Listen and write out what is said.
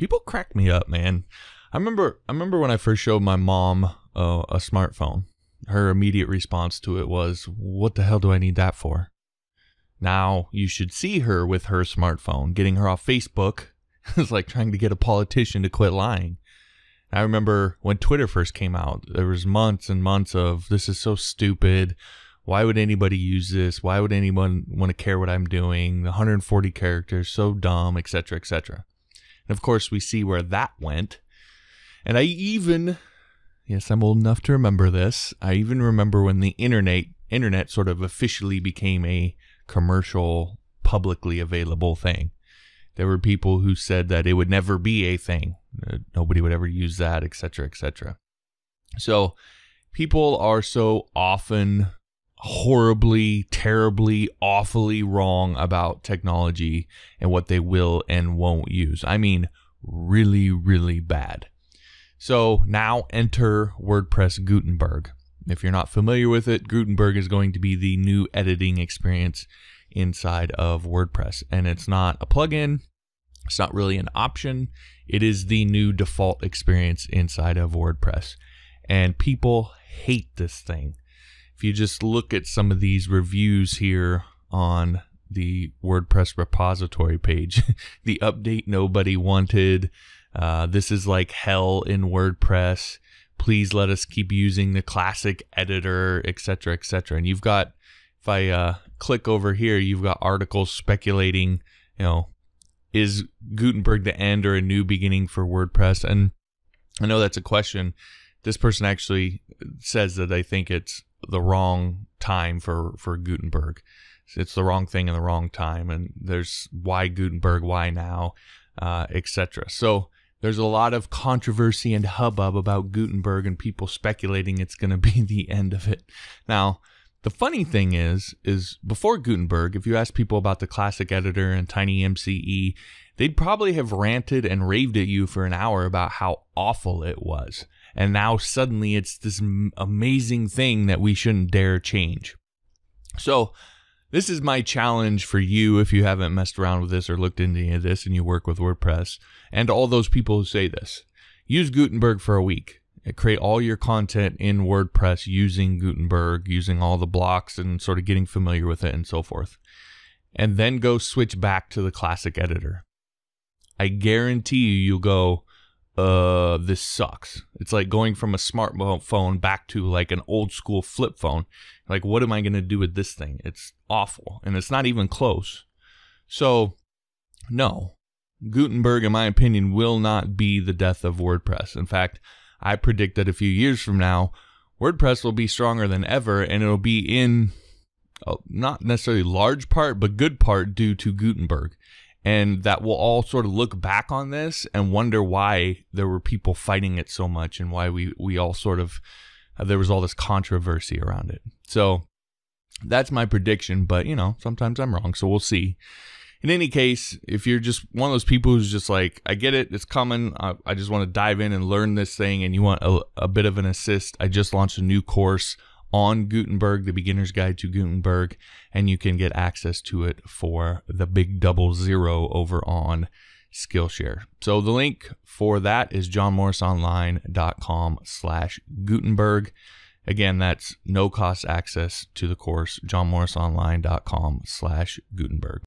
People crack me up, man. I remember when I first showed my mom a smartphone. Her immediate response to it was, "What the hell do I need that for?" Now you should see her with her smartphone, getting her off Facebook. It's like trying to get a politician to quit lying. I remember when Twitter first came out, there was months and months of, this is so stupid. Why would anybody use this? Why would anyone want to care what I'm doing? The 140 characters, so dumb, etc., etc. And of course, we see where that went. And I even, yes, I'm old enough to remember this. I even remember when the internet sort of officially became a commercial, publicly available thing. There were people who said that it would never be a thing. Nobody would ever use that, etc., etc. So people are so often horribly, terribly, awfully wrong about technology and what they will and won't use. I mean, really, really bad. So now enter WordPress Gutenberg. If you're not familiar with it, Gutenberg is going to be the new editing experience inside of WordPress. And it's not a plugin. It's not really an option. It is the new default experience inside of WordPress. And people hate this thing. If you just look at some of these reviews here on the WordPress repository page, the update nobody wanted, this is like hell in WordPress, please let us keep using the classic editor, etc., etc. And you've got, if I click over here, you've got articles speculating, is Gutenberg the end or a new beginning for WordPress? And I know that's a question. This person actually says that they think it's the wrong time for Gutenberg. It's the wrong thing in the wrong time. And there's why Gutenberg, why now, etc. So there's a lot of controversy and hubbub about Gutenberg and people speculating it's going to be the end of it. Now, the funny thing is before Gutenberg, if you ask people about the classic editor and TinyMCE, they'd probably have ranted and raved at you for an hour about how awful it was. And now suddenly it's this amazing thing that we shouldn't dare change. So this is my challenge for you if you haven't messed around with this or looked into any of this and you work with WordPress, and all those people who say this. Use Gutenberg for a week. Create all your content in WordPress using Gutenberg, using all the blocks and sort of getting familiar with it and so forth. And then go switch back to the classic editor. I guarantee you'll go, this sucks. It's like going from a smartphone back to like an old school flip phone. Like, what am I going to do with this thing? It's awful. And it's not even close. So, no. Gutenberg, in my opinion, will not be the death of WordPress. In fact, I predict that a few years from now, WordPress will be stronger than ever, and it'll be in not necessarily large part, but good part due to Gutenberg. And that we'll all sort of look back on this and wonder why there were people fighting it so much and why we all sort of, there was all this controversy around it. So that's my prediction, but sometimes I'm wrong, so we'll see. In any case, if you're just one of those people who's just like, I get it, it's coming, I just want to dive in and learn this thing, and you want a bit of an assist, I just launched a new course on Gutenberg, the Beginner's Guide to Gutenberg, and you can get access to it for the big 00 over on Skillshare. So the link for that is johnmorrisonline.com/Gutenberg. Again, that's no cost access to the course, johnmorrisonline.com/Gutenberg.